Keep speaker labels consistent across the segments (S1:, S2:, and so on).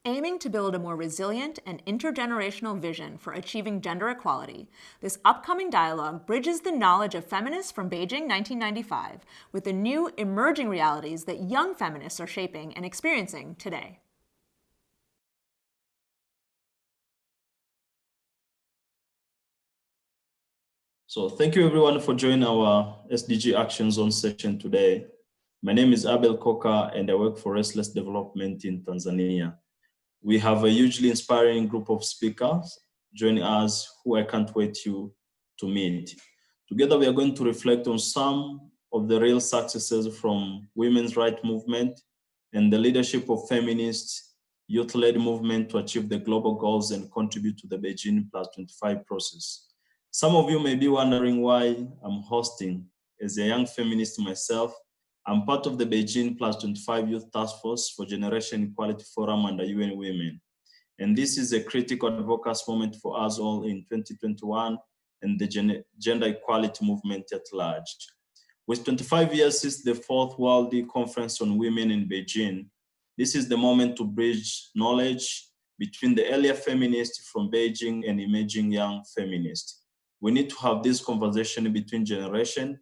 S1: Aiming to build a more resilient and intergenerational vision for achieving gender equality, this upcoming dialogue bridges the knowledge of feminists from Beijing 1995 with the new emerging realities that young feminists are shaping and experiencing today.
S2: So thank you everyone for joining our SDG Action Zone session today. My name is Abel Koka and I work for Restless Development in Tanzania. We have a hugely inspiring group of speakers joining us who I can't wait to meet. Together we are going to reflect on some of the real successes from women's rights movement and the leadership of feminist youth-led movement to achieve the global goals and contribute to the Beijing+25 process. Some of you may be wondering why I'm hosting. As a young feminist myself, I'm part of the Beijing+25 Youth Task Force for Generation Equality Forum under UN Women. And this is a critical advocacy moment for us all in 2021 and the gender equality movement at large. With 25 years since the Fourth World Conference on Women in Beijing, this is the moment to bridge knowledge between the earlier feminists from Beijing and emerging young feminists. We need to have this conversation between generations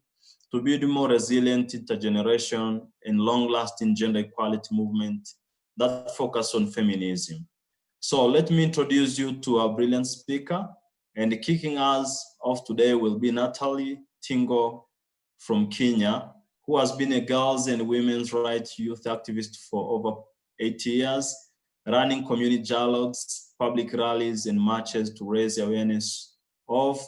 S2: to build a more resilient intergeneration and long-lasting gender equality movement that focus on feminism. So let me introduce you to our brilliant speaker, and kicking us off today will be Natalie Tingo from Kenya, who has been a girls' and women's rights youth activist for over 8 years, running community dialogues, public rallies, and marches to raise awareness of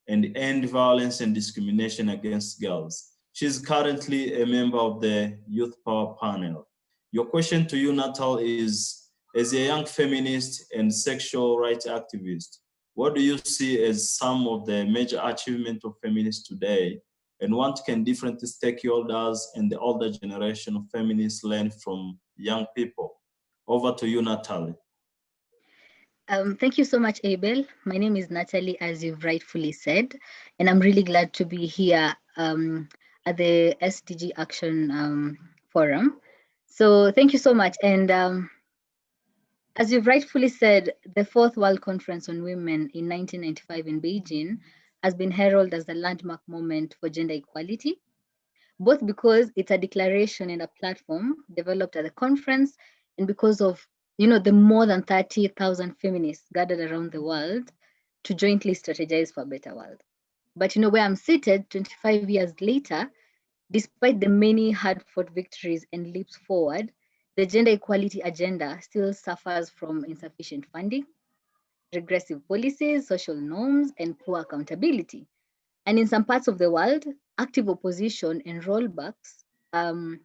S2: and end violence and discrimination against girls. She's currently a member of the Youth Power Panel. Your question to you, Natal, is, as a young feminist and sexual rights activist, what do you see as some of the major achievements of feminists today, and what can different stakeholders and the older generation of feminists learn from young people? Over to you, Natalie.
S3: Thank you so much, Abel. My name is Natalie, as you've rightfully said, and I'm really glad to be here at the SDG Action Forum. So thank you so much. And as you've rightfully said, the Fourth World Conference on Women in 1995 in Beijing has been heralded as a landmark moment for gender equality, both because it's a declaration and a platform developed at the conference, and because of the more than 30,000 feminists gathered around the world to jointly strategize for a better world. But where I'm seated 25 years later, despite the many hard-fought victories and leaps forward, the gender equality agenda still suffers from insufficient funding, regressive policies, social norms, and poor accountability. And in some parts of the world, active opposition and rollbacks on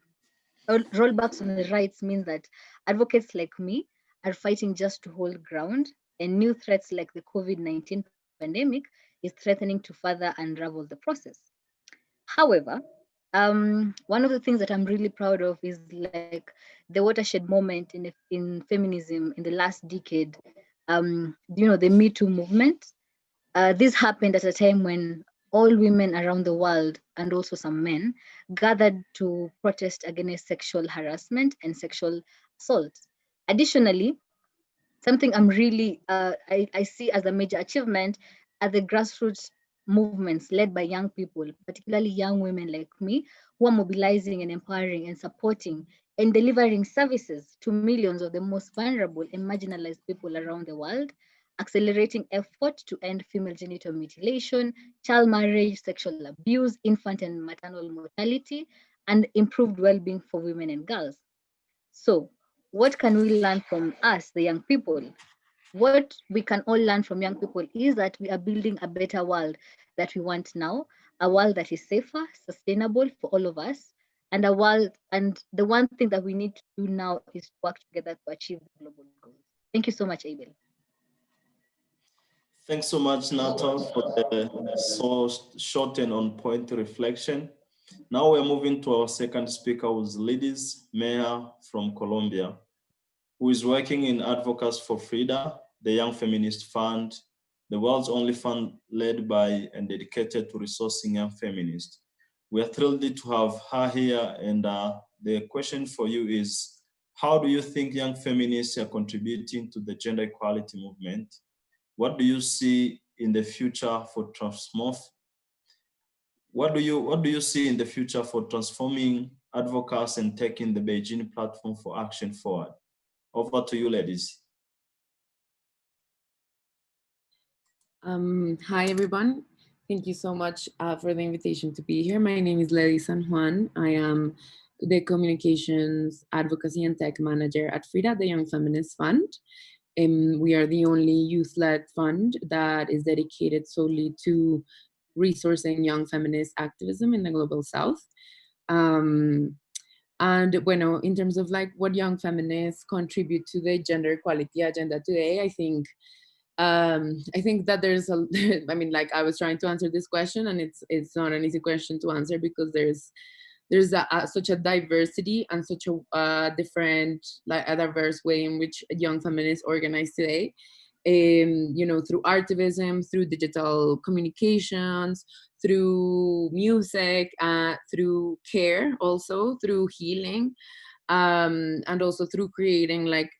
S3: the rights means that advocates like me are fighting just to hold ground, and new threats like the COVID-19 pandemic is threatening to further unravel the process. However, one of the things that I'm really proud of is like the watershed moment in feminism in the last decade, the Me Too movement. This happened at a time when all women around the world, and also some men, gathered to protest against sexual harassment and sexual assault. Additionally, something I'm really, I see as a major achievement are the grassroots movements led by young people, particularly young women like me, who are mobilizing and empowering and supporting and delivering services to millions of the most vulnerable and marginalized people around the world, accelerating effort to end female genital mutilation, child marriage, sexual abuse, infant and maternal mortality, and improved well-being for women and girls. So, what can we learn from us, the young people? What we can all learn from young people is that we are building a better world that we want now, a world that is safer, sustainable for all of us, and a world, and the one thing that we need to do now is to work together to achieve the global goals. Thank you so much, Abel.
S2: Thanks so much, Natal, for the so short and on-point reflection. Now we're moving to our second speaker, who's Lidis Meyer from Colombia, who is working in Advocates for Frida, the Young Feminist Fund, the world's only fund led by and dedicated to resourcing young feminists. We are thrilled to have her here, and the question for you is, how do you think young feminists are contributing to the gender equality movement? What do you see in the future for what do you see in the future for transforming advocates and taking the Beijing platform for action forward? Over to you, ladies.
S4: Hi, everyone. Thank you so much for the invitation to be here. My name is Lady San Juan. I am the Communications, Advocacy, and Tech Manager at FRIDA, the Young Feminist Fund. We are the only youth-led fund that is dedicated solely to resourcing young feminist activism in the Global South. And bueno, in terms of like what young feminists contribute to the gender equality agenda today, I think that there's a, I mean, like I was trying to answer this question, and it's not an easy question to answer because there's such a diversity and such a different, like a diverse way in which young feminists organize today. You know, through activism, through digital communications, through music, through care, also through healing. And also through creating like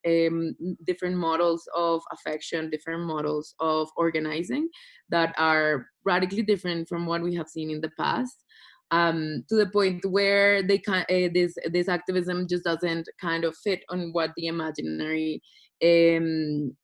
S4: different models of affection, different models of organizing that are radically different from what we have seen in the past, to the point where they this activism just doesn't kind of fit on what the imaginary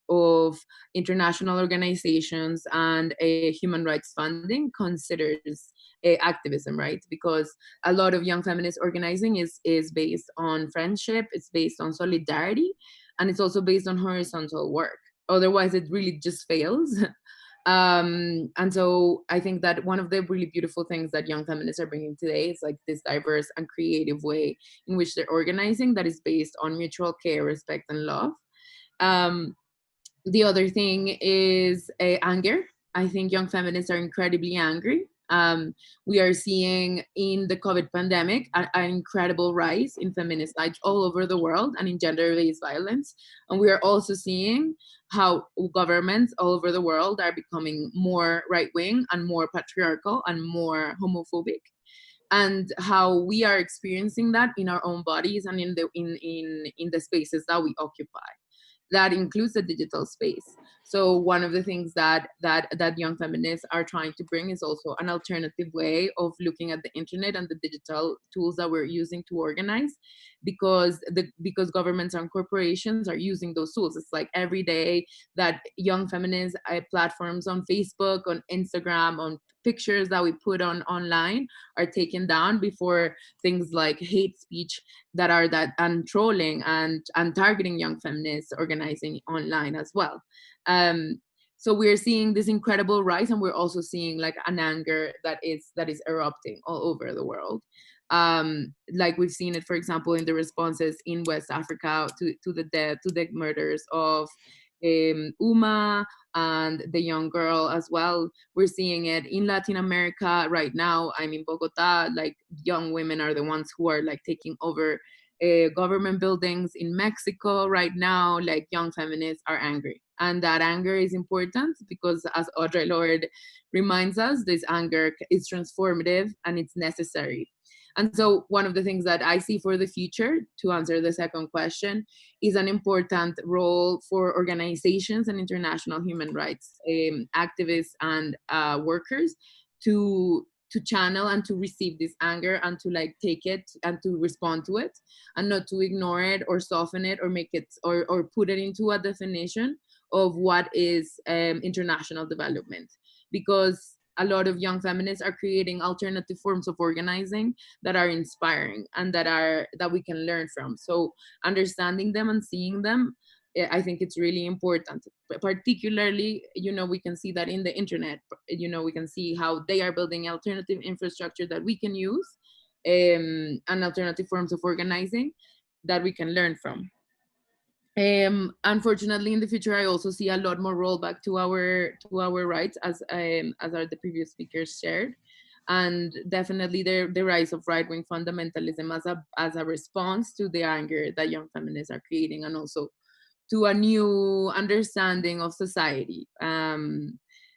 S4: of international organizations and human rights funding considers activism, right? Because a lot of young feminist organizing is based on friendship, it's based on solidarity, and it's also based on horizontal work. Otherwise, it really just fails. And so I think that one of the really beautiful things that young feminists are bringing today is like this diverse and creative way in which they're organizing that is based on mutual care, respect, and love. The other thing is anger. I think young feminists are incredibly angry. We are seeing in the COVID pandemic an incredible rise in feminicides all over the world and in gender-based violence. And we are also seeing how governments all over the world are becoming more right-wing and more patriarchal and more homophobic, and how we are experiencing that in our own bodies and in the spaces that we occupy. That includes the digital space. So one of the things that young feminists are trying to bring is also an alternative way of looking at the internet and the digital tools that we're using to organize, because governments and corporations are using those tools. It's like every day that young feminist platforms on Facebook, on Instagram, on pictures that we put on online are taken down before things like hate speech and trolling and targeting young feminists organizing online as well. So we're seeing this incredible rise, and we're also seeing like an anger that is erupting all over the world. Like we've seen it, for example, in the responses in West Africa to the murders of Uma and the young girl as well. We're seeing it in Latin America right now. I'm in Bogota. Like young women are the ones who are like taking over government buildings in Mexico right now. Like young feminists are angry, and that anger is important because, as Audre Lorde reminds us, this anger is transformative and it's necessary. And so one of the things that I see for the future, to answer the second question, is an important role for organizations and international human rights activists and workers to channel and to receive this anger and to like take it and to respond to it, and not to ignore it or soften it or make it or put it into a definition of what is international development. Because a lot of young feminists are creating alternative forms of organizing that are inspiring and that we can learn from. So understanding them and seeing them, I think it's really important. Particularly, you know, we can see that in the internet. You know, we can see how they are building alternative infrastructure that we can use, and alternative forms of organizing that we can learn from. Unfortunately, in the future, I also see a lot more rollback to our rights, as are the previous speakers shared, and definitely the rise of right-wing fundamentalism as a response to the anger that young feminists are creating, and also to a new understanding of society.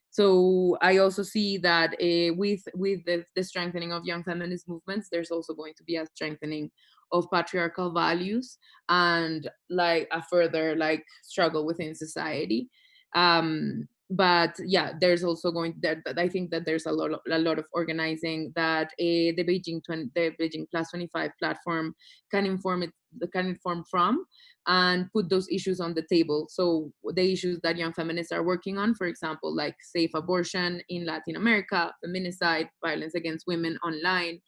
S4: So I also see that with the strengthening of young feminist movements, there's also going to be a strengthening of patriarchal values and like a further like struggle within society. But yeah, there's also I think that there's a lot of organizing that the Beijing+25 platform can inform from and put those issues on the table. So the issues that young feminists are working on, for example, like safe abortion in Latin America, feminicide, violence against women online.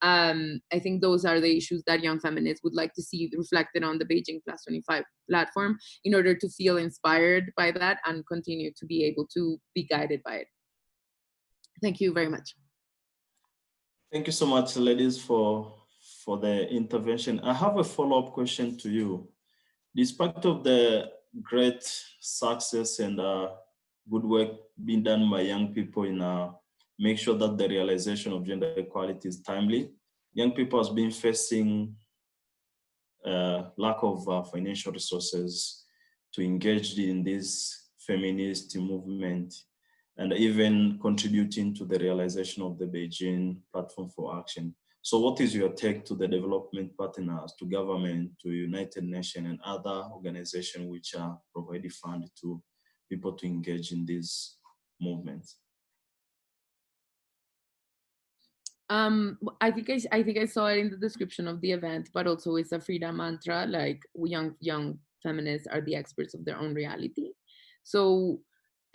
S4: I think those are the issues that young feminists would like to see reflected on the Beijing+25 platform in order to feel inspired by that and continue to be able to be guided by it. Thank you very much.
S2: Thank you so much, ladies, for the intervention. I have a follow-up question to you. Despite of the great success and good work being done by young people in make sure that the realization of gender equality is timely, young people have been facing lack of financial resources to engage in this feminist movement and even contributing to the realization of the Beijing Platform for Action. So what is your take to the development partners, to government, to United Nations and other organizations which are providing funds to people to engage in these movements?
S4: I think I saw it in the description of the event, but also it's a freedom mantra, like young feminists are the experts of their own reality. So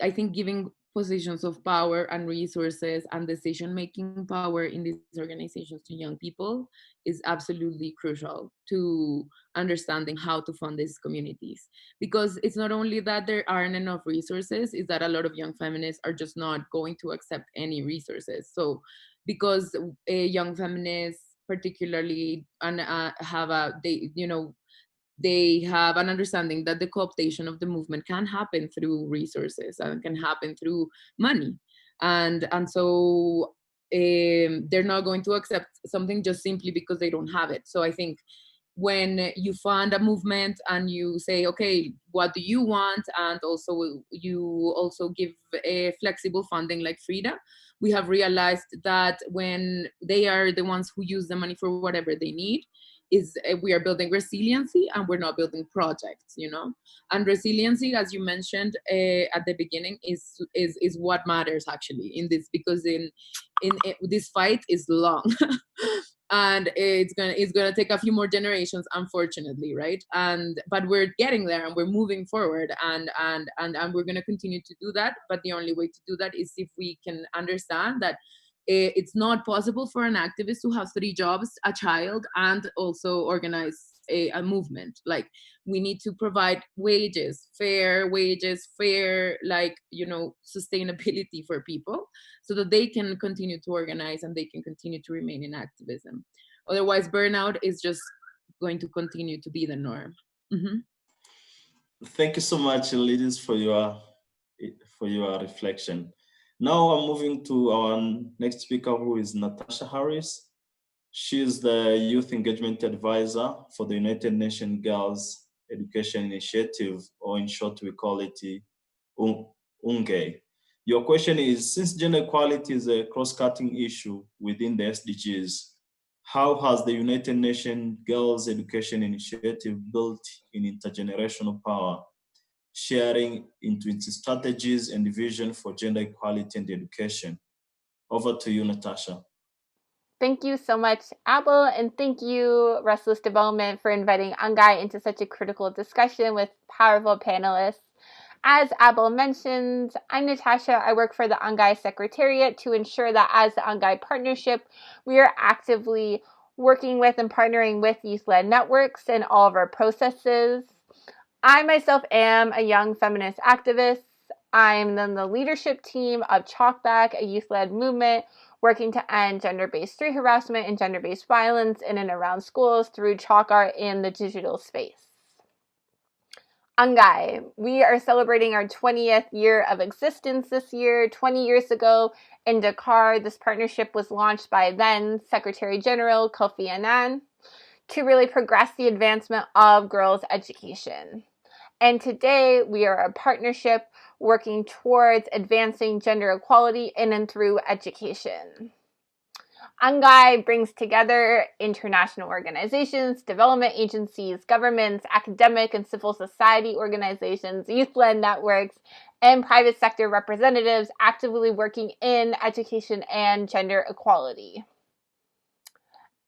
S4: I think giving positions of power and resources and decision-making power in these organizations to young people is absolutely crucial to understanding how to fund these communities. Because it's not only that there aren't enough resources, it's that a lot of young feminists are just not going to accept any resources. So because young feminists particularly they have an understanding that the cooptation of the movement can happen through resources and can happen through money. And so they're not going to accept something just simply because they don't have it. So I think when you fund a movement and you say, okay, what do you want? And also you also give a flexible funding like Frida, we have realized that when they are the ones who use the money for whatever they need, we are building resiliency and we're not building projects, and resiliency, as you mentioned at the beginning, is what matters actually in this, because in this fight is long and it's gonna take a few more generations, unfortunately, right? But we're getting there and we're moving forward, and we're gonna continue to do that. But the only way to do that is if we can understand that it's not possible for an activist to have 3 jobs, a child, and also organize a movement. Like, we need to provide fair wages, like, sustainability for people so that they can continue to organize and they can continue to remain in activism. Otherwise, burnout is just going to continue to be the norm. Mm-hmm.
S2: Thank you so much, ladies, for your reflection. Now I'm moving to our next speaker, who is Natasha Harris. She is the Youth Engagement Advisor for the United Nations Girls Education Initiative, or in short, we call it UNGE. Your question is, since gender equality is a cross-cutting issue within the SDGs, how has the United Nations Girls Education Initiative built in intergenerational power, sharing into its strategies and vision for gender equality and education? Over to you, Natasha.
S5: Thank you so much, Abel, and thank you, Restless Development, for inviting Ungai into such a critical discussion with powerful panelists. As Abel mentioned, I'm Natasha. I work for the Ungai Secretariat to ensure that as the Ungai Partnership, we are actively working with and partnering with youth-led networks in all of our processes. I myself am a young feminist activist. I'm in the leadership team of Chalkback, a youth-led movement working to end gender-based street harassment and gender-based violence in and around schools through chalk art in the digital space. Ungai, we are celebrating our 20th year of existence this year. 20 years ago in Dakar, this partnership was launched by then Secretary General Kofi Annan to really progress the advancement of girls' education. And today we are a partnership working towards advancing gender equality in and through education. UNGAI brings together international organizations, development agencies, governments, academic and civil society organizations, youth-led networks, and private sector representatives actively working in education and gender equality.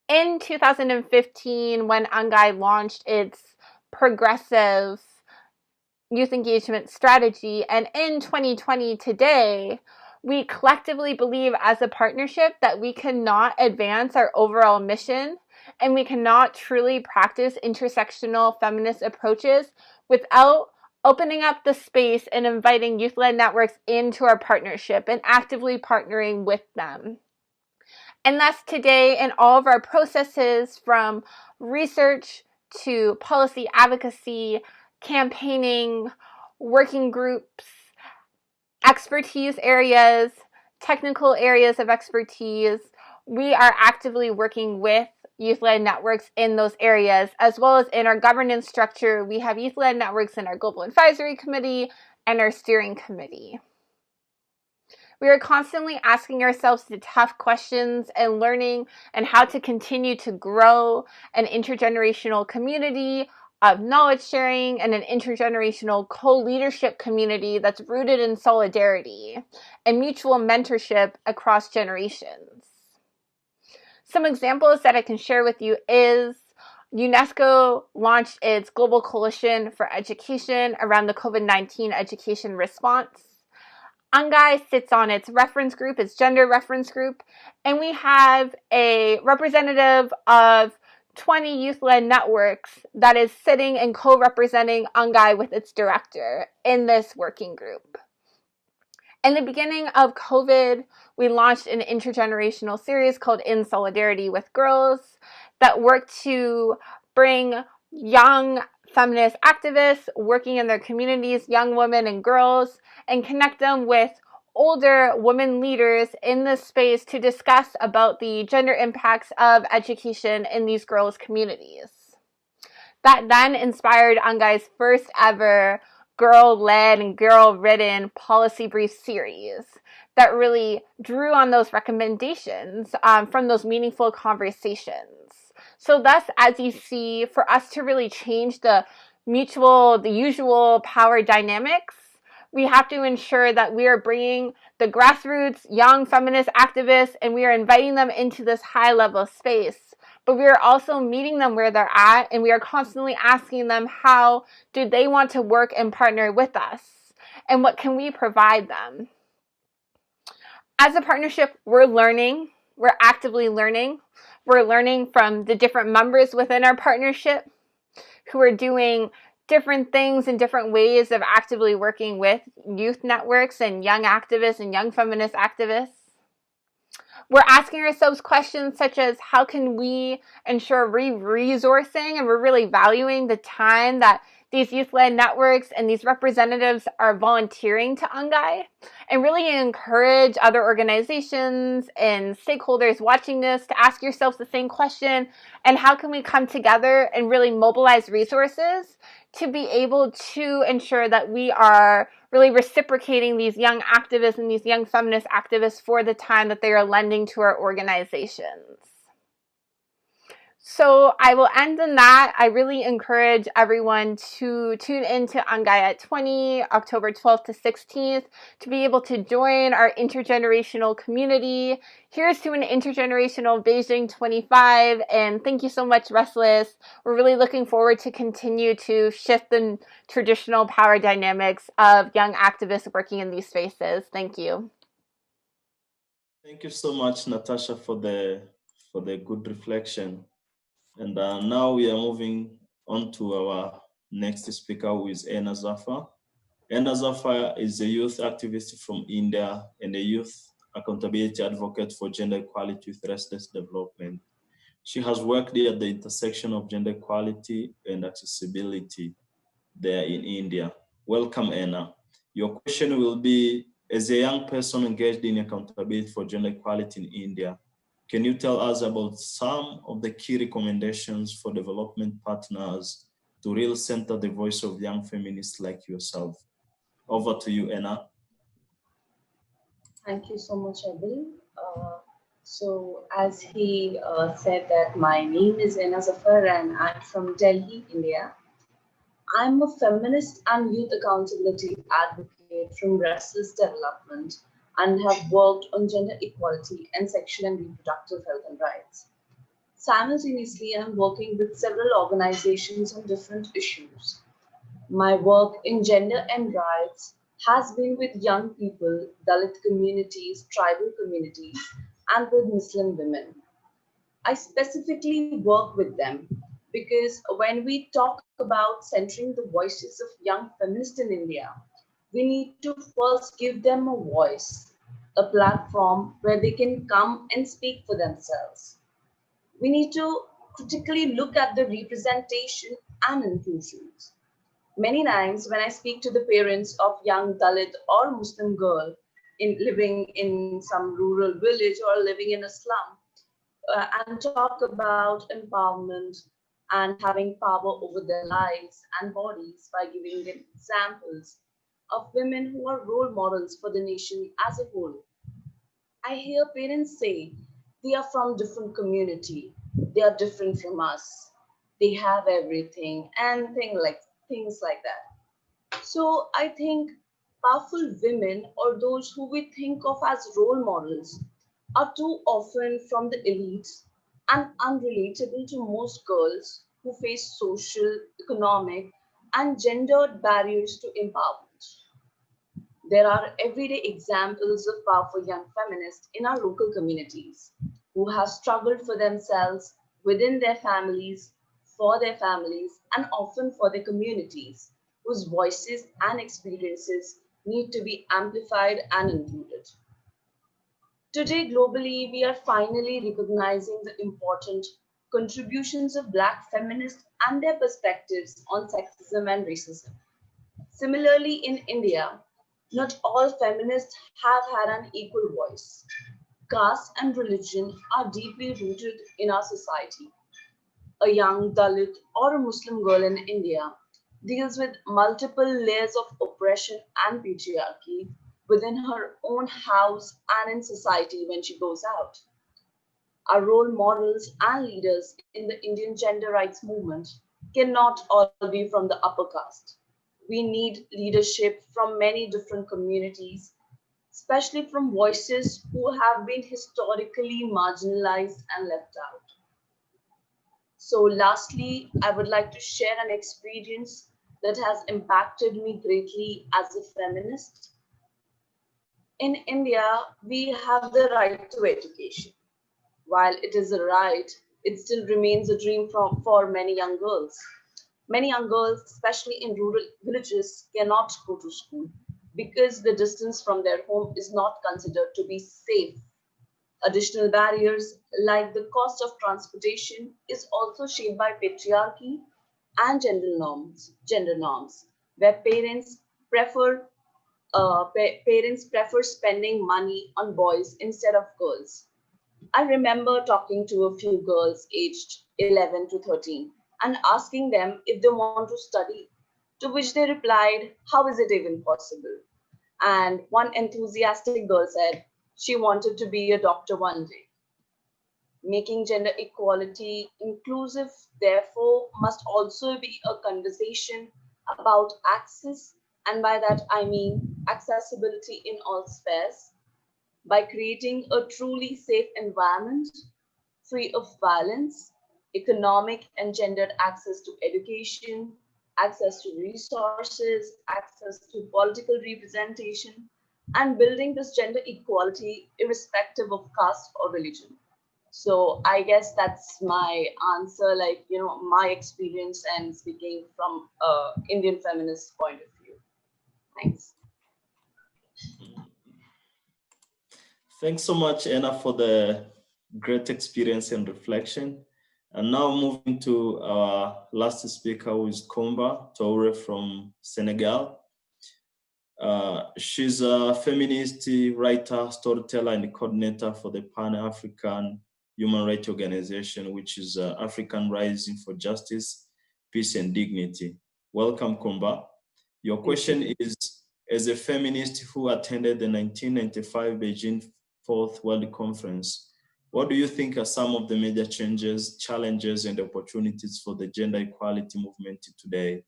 S5: In 2015, when UNGAI launched its progressive youth engagement strategy, and in 2020 today, we collectively believe as a partnership that we cannot advance our overall mission and we cannot truly practice intersectional feminist approaches without opening up the space and inviting youth-led networks into our partnership and actively partnering with them. And thus today, in all of our processes, from research to policy advocacy, campaigning, working groups, expertise areas, technical areas of expertise, we are actively working with youth-led networks in those areas, as well as in our governance structure. We have youth-led networks in our Global Advisory Committee and our Steering Committee. We are constantly asking ourselves the tough questions and learning and how to continue to grow an intergenerational community of knowledge sharing and an intergenerational co-leadership community that's rooted in solidarity and mutual mentorship across generations. Some examples that I can share with you is UNESCO launched its Global Coalition for Education around the COVID-19 education response. UNGAI sits on its reference group, its gender reference group, and we have a representative of 20 youth-led networks that is sitting and co-representing UNGAI with its director in this working group. In the beginning of COVID, we launched an intergenerational series called In Solidarity with Girls that worked to bring young feminist activists working in their communities, young women and girls, and connect them with older women leaders in this space to discuss about the gender impacts of education in these girls' communities. That then inspired UNGAI's first ever girl-led and girl-written policy brief series that really drew on those recommendations from those meaningful conversations. So thus, as you see, for us to really change the usual power dynamics, we have to ensure that we are bringing the grassroots young feminist activists and we are inviting them into this high-level space. But we are also meeting them where they're at, and we are constantly asking them how do they want to work and partner with us, and what can we provide them. As a partnership, we're learning. We're actively learning. We're learning from the different members within our partnership who are doing different things in different ways of actively working with youth networks and young activists and young feminist activists. We're asking ourselves questions such as how can we ensure resourcing and we're really valuing the time that these youth-led networks and these representatives are volunteering to UNGAI, and really encourage other organizations and stakeholders watching this to ask yourselves the same question, and how can we come together and really mobilize resources to be able to ensure that we are really reciprocating these young activists and these young feminist activists for the time that they are lending to our organizations. So I will end on that. I really encourage everyone to tune into UNGAI at 20, October 12th to 16th, to be able to join our intergenerational community. Here's to an intergenerational Beijing+25, and thank you so much, Restless. We're really looking forward to continue to shift the traditional power dynamics of young activists working in these spaces. Thank you.
S2: Thank you so much, Natasha, for the good reflection. And now we are moving on to our next speaker, who is Enna Zafar. Enna Zafar is a youth activist from India and a youth accountability advocate for gender equality with Restless development. She has worked at the intersection of gender equality and accessibility there in India. Welcome, Enna. Your question will be, as a young person engaged in accountability for gender equality in India, can you tell us about some of the key recommendations for development partners to really center the voice of young feminists like yourself? Over to you, Enna.
S6: Thank you so much, Abel. So as he said that my name is Ena Zafar and I'm from Delhi, India. I'm a feminist and youth accountability advocate from Restless Development and have worked on gender equality and sexual and reproductive health and rights. Simultaneously, I'm working with several organizations on different issues. My work in gender and rights has been with young people, Dalit communities, tribal communities, and with Muslim women. I specifically work with them because when we talk about centering the voices of young feminists in India, we need to first give them a voice, a platform where they can come and speak for themselves. We need to critically look at the representation and inclusions. Many times when I speak to the parents of young Dalit or Muslim girl living in some rural village or living in a slum, and talk about empowerment and having power over their lives and bodies by giving them examples of women who are role models for the nation as a whole. I hear parents say they are from different community, they are different from us, they have everything and things like that. So I think powerful women or those who we think of as role models are too often from the elites and unrelatable to most girls who face social, economic, and gendered barriers to empowerment. There are everyday examples of powerful young feminists in our local communities who have struggled for themselves within their families, and often for their communities, whose voices and experiences need to be amplified and included. Today, globally, we are finally recognizing the important contributions of Black feminists and their perspectives on sexism and racism. Similarly, in India, not all feminists have had an equal voice. Caste and religion are deeply rooted in our society. A young Dalit or a Muslim girl in India deals with multiple layers of oppression and patriarchy within her own house and in society when she goes out. Our role models and leaders in the Indian gender rights movement cannot all be from the upper caste. We need leadership from many different communities, especially from voices who have been historically marginalized and left out. So, lastly, I would like to share an experience that has impacted me greatly as a feminist. In India, we have the right to education. While it is a right, it still remains a dream for many young girls. Many young girls, especially in rural villages, cannot go to school because the distance from their home is not considered to be safe. Additional barriers like the cost of transportation is also shaped by patriarchy and gender norms, where parents prefer spending money on boys instead of girls. I remember talking to a few girls aged 11 to 13 and asking them if they want to study, to which they replied, "How is it even possible?" And one enthusiastic girl said she wanted to be a doctor one day. Making gender equality inclusive, therefore, must also be a conversation about access, and by that I mean accessibility in all spheres, by creating a truly safe environment free of violence, economic and gendered access to education, access to resources, access to political representation, and building this gender equality irrespective of caste or religion. So I guess that's my answer, like, my experience and speaking from Indian feminist point of view. Thanks.
S2: Thanks so much, Anna, for the great experience and reflection. And now moving to our last speaker, who is Coumba Toure from Senegal. She's a feminist writer, storyteller, and coordinator for the Pan-African Human Rights Organization, which is African Rising for Justice, Peace, and Dignity. Welcome, Coumba. Your question is, as a feminist who attended the 1995 Beijing Fourth World Conference, What do you think are some of the major changes, challenges, and opportunities for the gender equality movement today?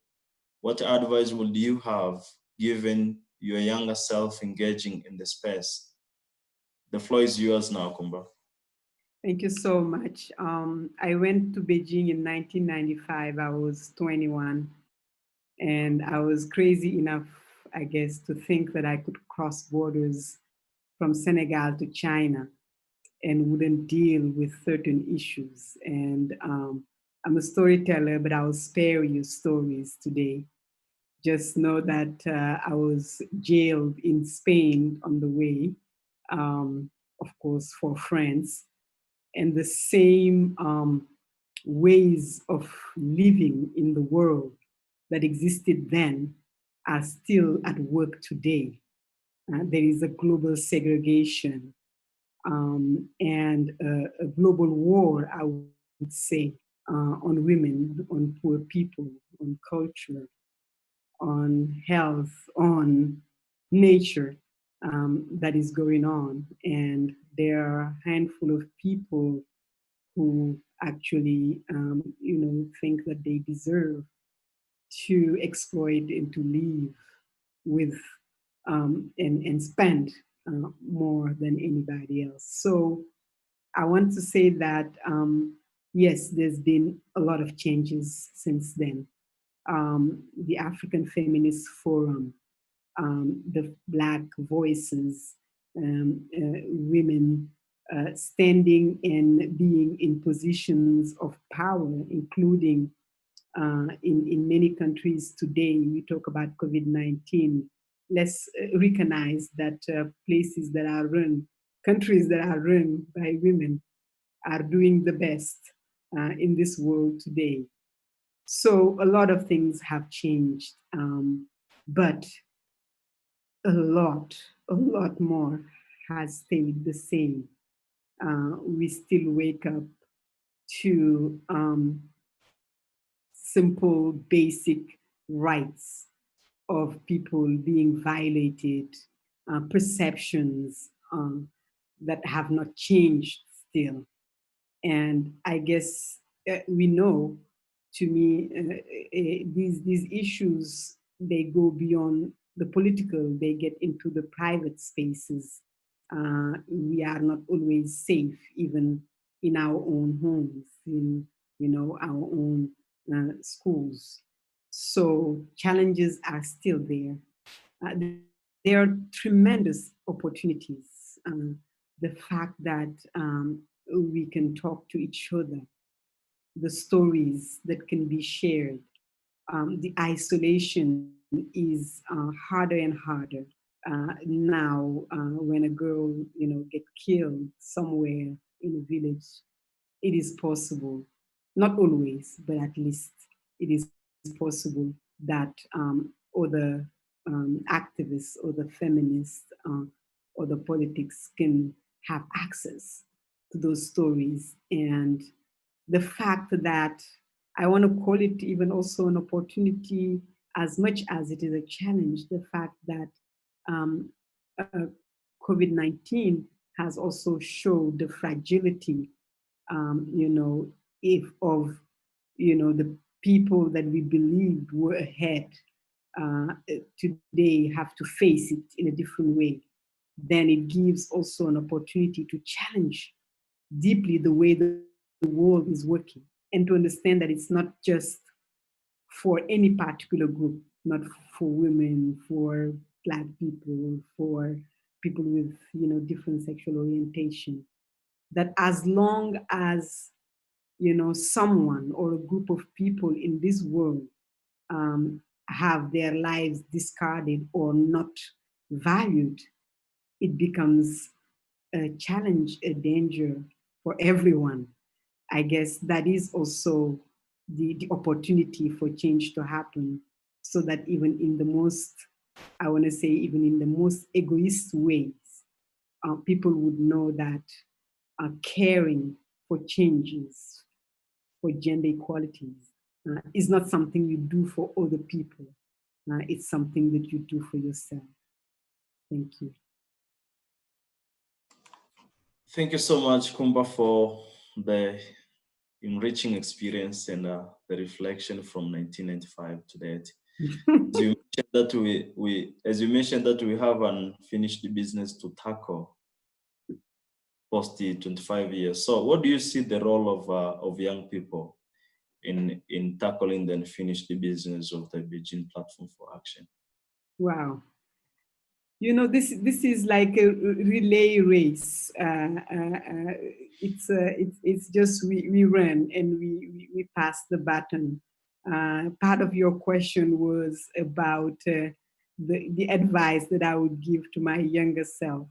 S2: What advice would you have given your younger self engaging in the space? The floor is yours now, Coumba.
S7: Thank you so much. I went to Beijing in 1995. I was 21, and I was crazy enough, I guess, to think that I could cross borders from Senegal to China and wouldn't deal with certain issues. And I'm a storyteller, but I'll spare you stories today. Just know that I was jailed in Spain on the way, of course, for friends. And the same ways of living in the world that existed then are still at work today. There is a global segregation and a global war, I would say, on women, on poor people, on culture, on health, on nature that is going on. And there are a handful of people who actually, think that they deserve to exploit and to live with and spend more than anybody else. So I want to say that, yes, there's been a lot of changes since then. The African Feminist Forum, the Black voices, women standing and being in positions of power, including in many countries today. We talk about COVID-19. Let's recognize that places that are run, countries that are run by women are doing the best in this world today. So a lot of things have changed, but a lot more has stayed the same. We still wake up to simple, basic rights of people being violated, perceptions that have not changed still. And I guess we know, to me, these issues, they go beyond the political, they get into the private spaces. We are not always safe, even in our own homes, in our own schools. So challenges are still there. There are tremendous opportunities. The fact that we can talk to each other, the stories that can be shared. The isolation is harder and harder now. When a girl, get killed somewhere in a village, it is possible, not always, but at least it is possible that other activists or the feminists or the politics can have access to those stories. And the fact that I want to call it even also an opportunity as much as it is a challenge, the fact that COVID-19 has also showed the fragility, the people that we believed were ahead today have to face it in a different way. Then it gives also an opportunity to challenge deeply the way the world is working, and to understand that it's not just for any particular group, not for women, for Black people, for people with different sexual orientation. That as long as someone or a group of people in this world have their lives discarded or not valued, it becomes a challenge, a danger for everyone. I guess that is also the opportunity for change to happen, so that even in the most, I want to say, even in the most egoist ways, people would know that caring for changes, for gender equalities, is not something you do for other people. It's something that you do for yourself. Thank you.
S2: Thank you so much, Coumba, for the enriching experience and the reflection from 1995 to date. As you mentioned that we have unfinished business to tackle post the 25 years. So what do you see the role of young people in tackling the unfinished business of the Beijing Platform for Action?
S7: Wow. You know, this is like a relay race. It's just we run and we pass the baton. Part of your question was about the advice that I would give to my younger self,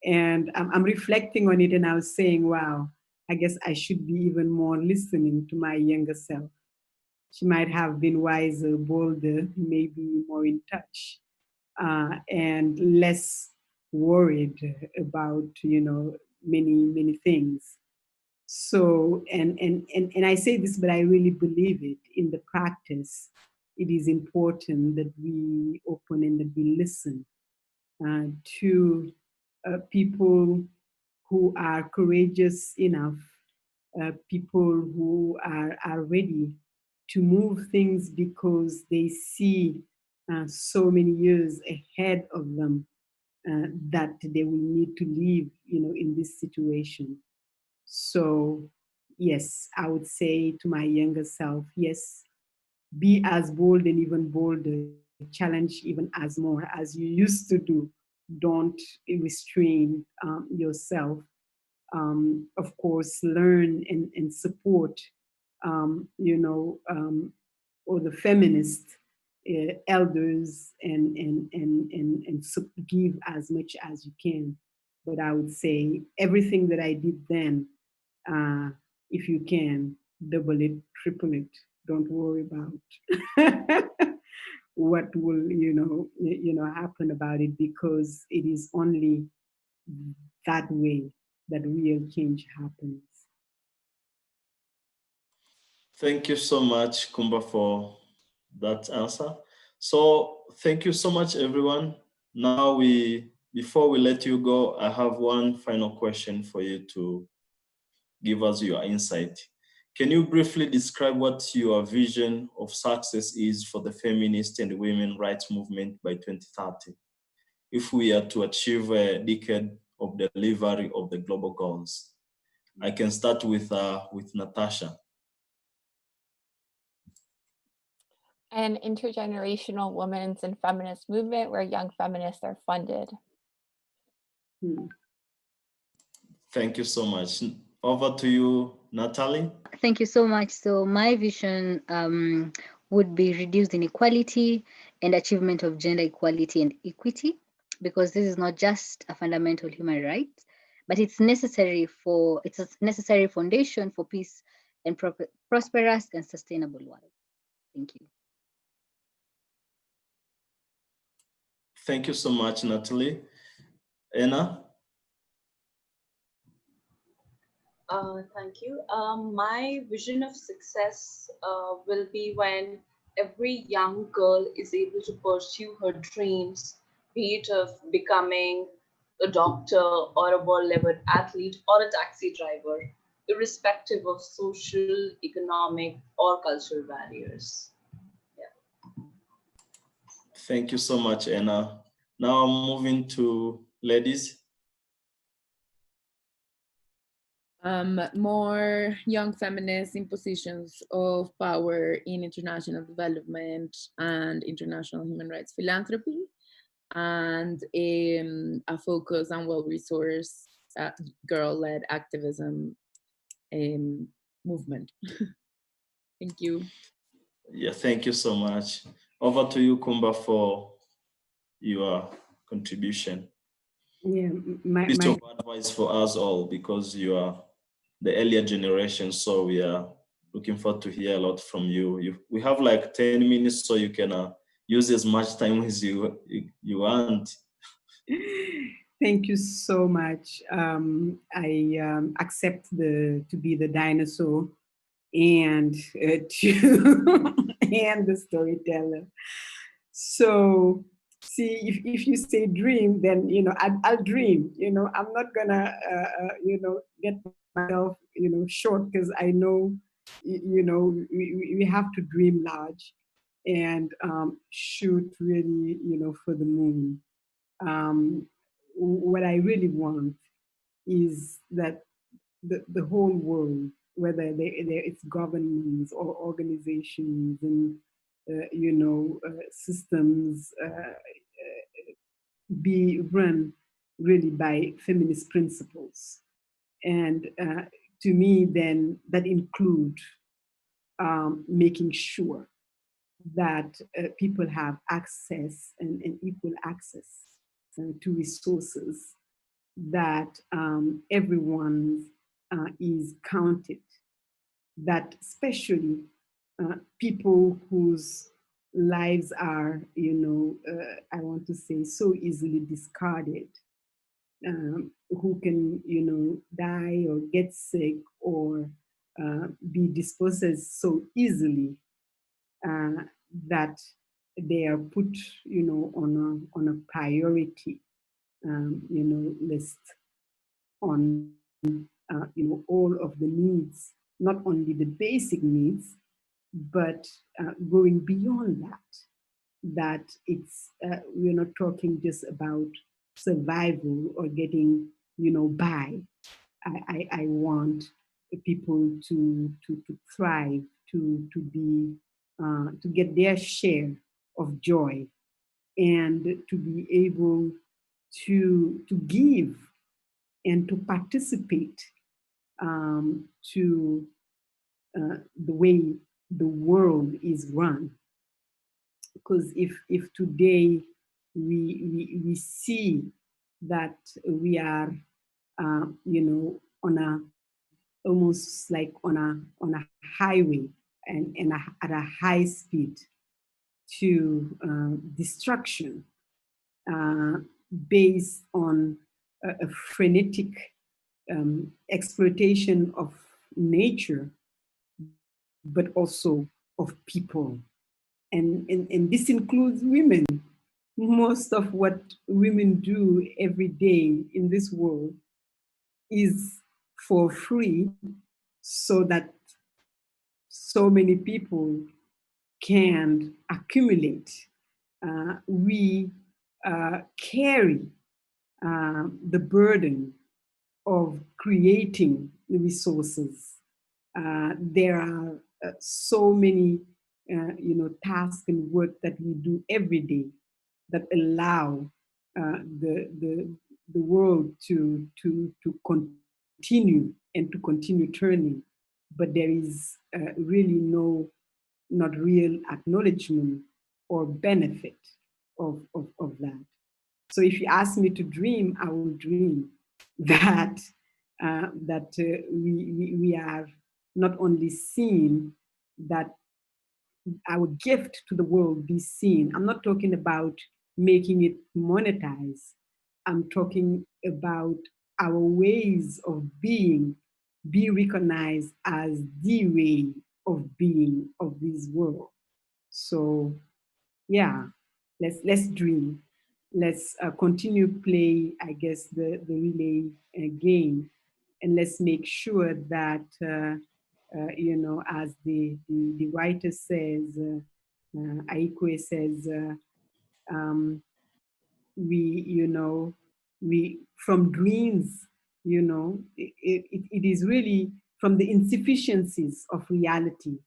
S7: and I'm reflecting on it, and I was saying, wow, I guess I should be even more listening to my younger self. She might have been wiser, bolder, maybe more in touch. And less worried about many things. So and I say this, but I really believe it. In the practice, it is important that we open and that we listen to people who are courageous enough, people who are ready to move things because they see so many years ahead of them that they will need to live, in this situation. So, yes, I would say to my younger self, yes, be as bold and even bolder, challenge even as more as you used to do. Don't restrain yourself. Of course, learn and support, or the feminist elders and give as much as you can. But I would say everything that I did then, if you can, double it, triple it. Don't worry about what will happen about it, because it is only that way that real change happens.
S2: Thank you so much, Coumba, for that answer. So thank you so much, everyone. Now before we let you go, I have one final question for you to give us your insight. Can you briefly describe what your vision of success is for the feminist and women rights movement by 2030, if we are to achieve a decade of delivery of the global goals? I can start with Natasha.
S5: An intergenerational women's and feminist movement where young feminists are funded.
S2: Thank you so much. Over to you, Natalie.
S3: Thank you so much. So my vision would be reduced inequality and achievement of gender equality and equity, because this is not just a fundamental human right, but it's a necessary foundation for peace and prosperous and sustainable world. Thank you.
S2: Thank you so much, Natalie. Anna?
S6: Thank you. My vision of success will be when every young girl is able to pursue her dreams, be it of becoming a doctor or a world-level athlete or a taxi driver, irrespective of social, economic, or cultural barriers. Yeah.
S2: Thank you so much, Anna. Now I'm moving to ladies.
S4: More young feminists in positions of power in international development and international human rights philanthropy, and a focus on well-resourced girl-led activism movement. Thank you.
S2: Yeah, thank you so much. Over to you, Coumba, for your contribution.
S7: Yeah,
S2: Piece of advice for us all, because you are the earlier generation, so we are looking forward to hear a lot from you. We have like 10 minutes, so you can use as much time as you want.
S7: Thank you so much. I accept to be the dinosaur and and the storyteller. So see, if you say dream, then, I'll dream, I'm not gonna, get myself, short, because I know, we have to dream large and shoot really, for the moon. What I really want is that the whole world, whether it's governments or organizations and systems, be run really by feminist principles. And to me, then that include making sure that people have access and equal access to resources, that everyone is counted, that especially people whose lives are, I want to say, so easily discarded, who can, die or get sick or be disposed so easily, that they are put, on a priority, list on, all of the needs, not only the basic needs, but going beyond that it's, we're not talking just about survival or getting, by. I want people to thrive, to be, to get their share of joy, and to be able to give and to participate to the way the world is run. Because if today we see that we are, on a, almost like on a highway and at a high speed to destruction, based on a frenetic exploitation of nature, but also of people. And this includes women. Most of what women do every day in this world is for free, so that so many people can accumulate. We carry the burden of creating the resources. There are so many tasks and work that we do every day that allow the world to continue and to continue turning, but there is really not real acknowledgement or benefit of that. So if you ask me to dream, I will dream that we are not only seen, that our gift to the world be seen. I'm not talking about making it monetized. I'm talking about our ways of being be recognized as the way of being of this world. So yeah, let's dream. Let's continue play, I guess, the relay game, and let's make sure that as the writer says, Aikwe says, we from dreams, it is really from the insufficiencies of reality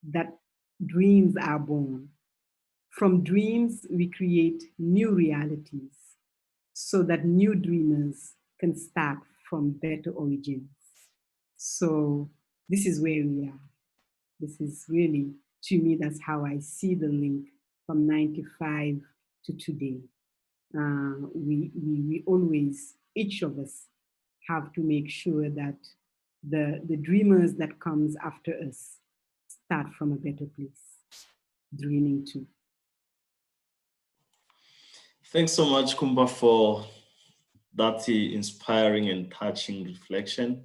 S7: that dreams are born. From dreams, we create new realities so that new dreamers can start from better origins. So this is where we are. This is really, to me, that's how I see the link from 95 to today. We always, each of us, have to make sure that the dreamers that comes after us start from a better place, dreaming too.
S2: Thanks so much, Coumba, for that inspiring and touching reflection.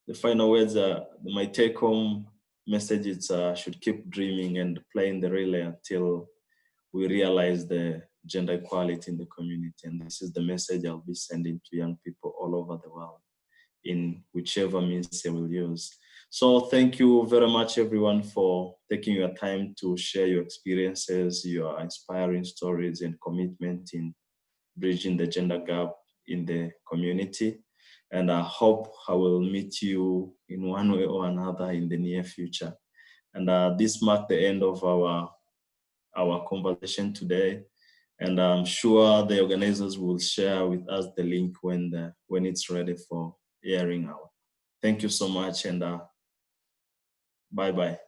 S2: The final words are, my take-home message is should keep dreaming and playing the relay until we realize the gender equality in the community. And this is the message I'll be sending to young people all over the world in whichever means they will use. So thank you very much, everyone, for taking your time to share your experiences, your inspiring stories and commitment in bridging the gender gap in the community. And I hope I will meet you in one way or another in the near future. And this marked the end of our conversation today. And I'm sure the organizers will share with us the link when it's ready for airing out. Thank you so much, and bye-bye.